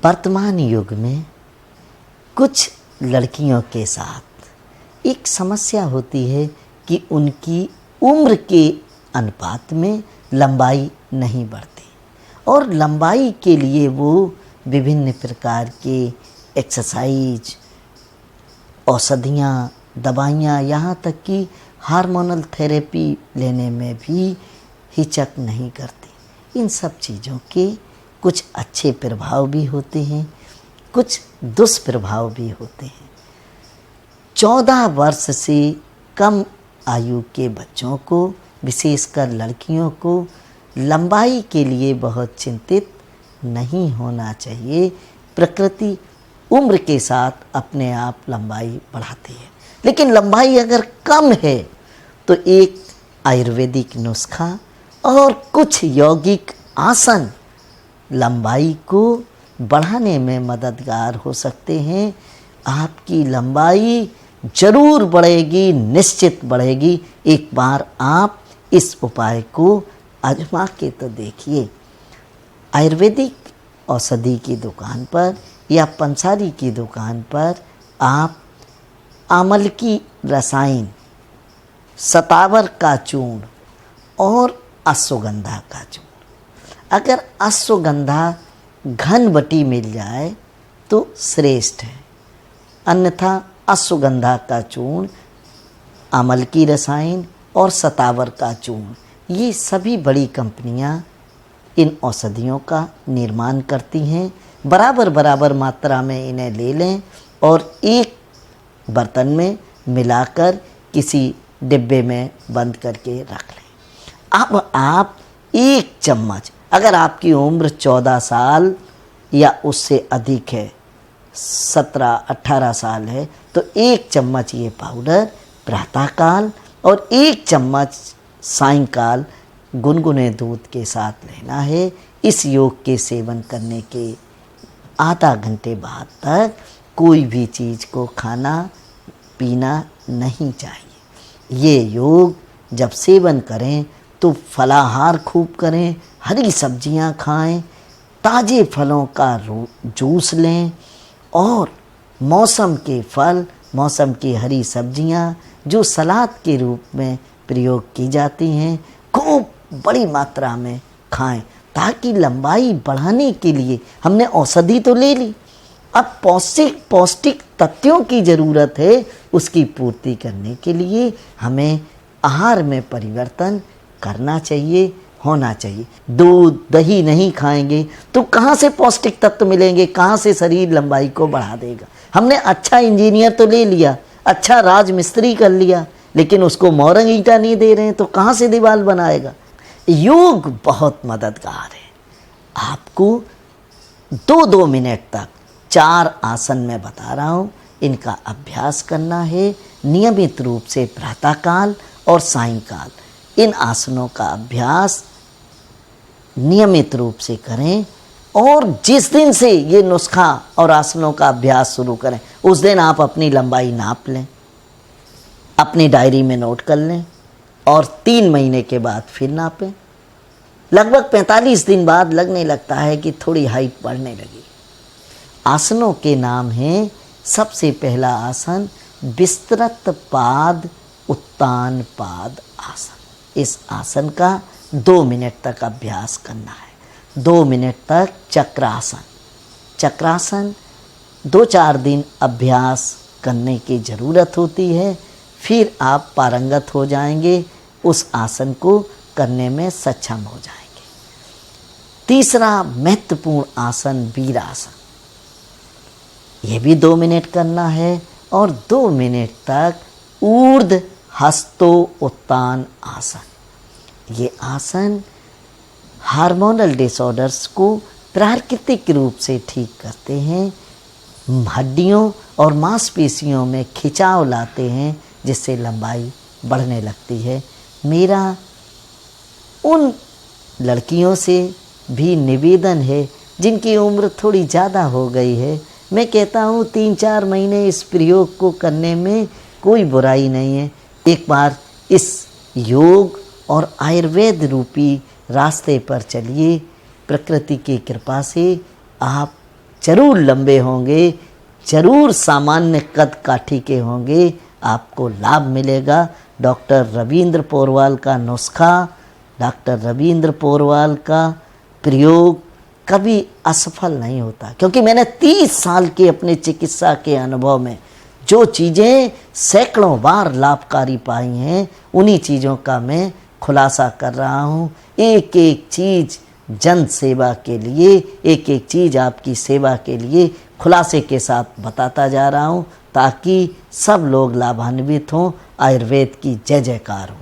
वर्तमान युग में कुछ लड़कियों के साथ एक समस्या होती है कि उनकी उम्र के अनुपात में लंबाई नहीं बढ़ती और लंबाई के लिए वो विभिन्न प्रकार के एक्सरसाइज, औषधियाँ, दवाइयाँ, यहाँ तक कि हार्मोनल थेरेपी लेने में भी हिचक नहीं करती। इन सब चीज़ों के कुछ अच्छे प्रभाव भी होते हैं, कुछ दुष्प्रभाव भी होते हैं। 14 वर्ष से कम आयु के बच्चों को, विशेषकर लड़कियों को, लंबाई के लिए बहुत चिंतित नहीं होना चाहिए। प्रकृति उम्र के साथ अपने आप लंबाई बढ़ाती है, लेकिन लंबाई अगर कम है तो एक आयुर्वेदिक नुस्खा और कुछ यौगिक आसन लंबाई को बढ़ाने में मददगार हो सकते हैं। आपकी लंबाई जरूर बढ़ेगी, निश्चित बढ़ेगी। एक बार आप इस उपाय को आजमा के तो देखिए। आयुर्वेदिक औषधि की दुकान पर या पंसारी की दुकान पर आप आमल की रसायन, सतावर का चूर्ण और अश्वगंधा का चूर्ण, अगर अश्वगंधा घनबटी मिल जाए तो श्रेष्ठ है, अन्यथा अश्वगंधा का चूर्ण, आमल की रसायन और सतावर का चूर्ण, ये सभी बड़ी कंपनियां इन औषधियों का निर्माण करती हैं। बराबर बराबर मात्रा में इन्हें ले लें और एक बर्तन में मिलाकर किसी डिब्बे में बंद करके रख लें। अब आप एक चम्मच, अगर आपकी उम्र 14 साल या उससे अधिक है, 17-18 साल है, तो एक चम्मच ये पाउडर प्रातःकाल और एक चम्मच सायंकाल गुनगुने दूध के साथ लेना है। इस योग के सेवन करने के आधा घंटे बाद तक कोई भी चीज़ को खाना पीना नहीं चाहिए। ये योग जब सेवन करें तो फलाहार खूब करें, हरी सब्जियां खाएं, ताज़े फलों का जूस लें और मौसम के फल, मौसम की हरी सब्जियां जो सलाद के रूप में प्रयोग की जाती हैं, खूब बड़ी मात्रा में खाएं, ताकि लंबाई बढ़ाने के लिए हमने औषधि तो ले ली, अब पौष्टिक तत्वों की ज़रूरत है। उसकी पूर्ति करने के लिए हमें आहार में परिवर्तन करना चाहिए, होना चाहिए। दूध दही नहीं खाएंगे तो कहाँ से पौष्टिक तत्व मिलेंगे, कहाँ से शरीर लंबाई को बढ़ा देगा। हमने अच्छा इंजीनियर तो ले लिया, अच्छा राजमिस्त्री कर लिया, लेकिन उसको मोरंग ईंटा नहीं दे रहे हैं तो कहाँ से दीवार बनाएगा। योग बहुत मददगार है। आपको 2-2 मिनट तक 4 आसन मैं बता रहा हूँ, इनका अभ्यास करना है नियमित रूप से प्रातःकाल और सायंकाल। इन आसनों का अभ्यास नियमित रूप से करें और जिस दिन से ये नुस्खा और आसनों का अभ्यास शुरू करें उस दिन आप अपनी लंबाई नाप लें, अपनी डायरी में नोट कर लें और 3 महीने के बाद फिर नापें। लगभग 45 दिन बाद लगने लगता है कि थोड़ी हाइट बढ़ने लगी। आसनों के नाम हैं, सबसे पहला आसन विस्तृत पाद उत्तान पाद आसन। इस आसन का 2 मिनट तक अभ्यास करना है। 2 मिनट तक चक्रासन। चक्रासन 2-4 दिन अभ्यास करने की ज़रूरत होती है, फिर आप पारंगत हो जाएंगे, उस आसन को करने में सक्षम हो जाएंगे। तीसरा महत्वपूर्ण आसन वीरासन, ये भी 2 मिनट करना है और 2 मिनट तक ऊर्ध्व हस्तो उत्तान आसन। ये आसन हार्मोनल डिसऑर्डर्स को प्राकृतिक रूप से ठीक करते हैं, हड्डियों और मांसपेशियों में खिंचाव लाते हैं, जिससे लंबाई बढ़ने लगती है। मेरा उन लड़कियों से भी निवेदन है जिनकी उम्र थोड़ी ज़्यादा हो गई है, मैं कहता हूँ 3-4 महीने इस प्रयोग को करने में कोई बुराई नहीं है। एक बार इस योग और आयुर्वेद रूपी रास्ते पर चलिए। प्रकृति की कृपा से आप जरूर लंबे होंगे, जरूर सामान्य कद काठी के होंगे, आपको लाभ मिलेगा। डॉक्टर रविंद्र पोरवाल का नुस्खा, डॉक्टर रविंद्र पोरवाल का प्रयोग कभी असफल नहीं होता, क्योंकि मैंने 30 साल के अपने चिकित्सा के अनुभव में जो चीज़ें सैकड़ों बार लाभकारी पाई हैं, उन्हीं चीज़ों का मैं खुलासा कर रहा हूँ। एक एक चीज़ जन सेवा के लिए, एक एक चीज़ आपकी सेवा के लिए खुलासे के साथ बताता जा रहा हूँ, ताकि सब लोग लाभान्वित हों। आयुर्वेद की जय जयकार हो।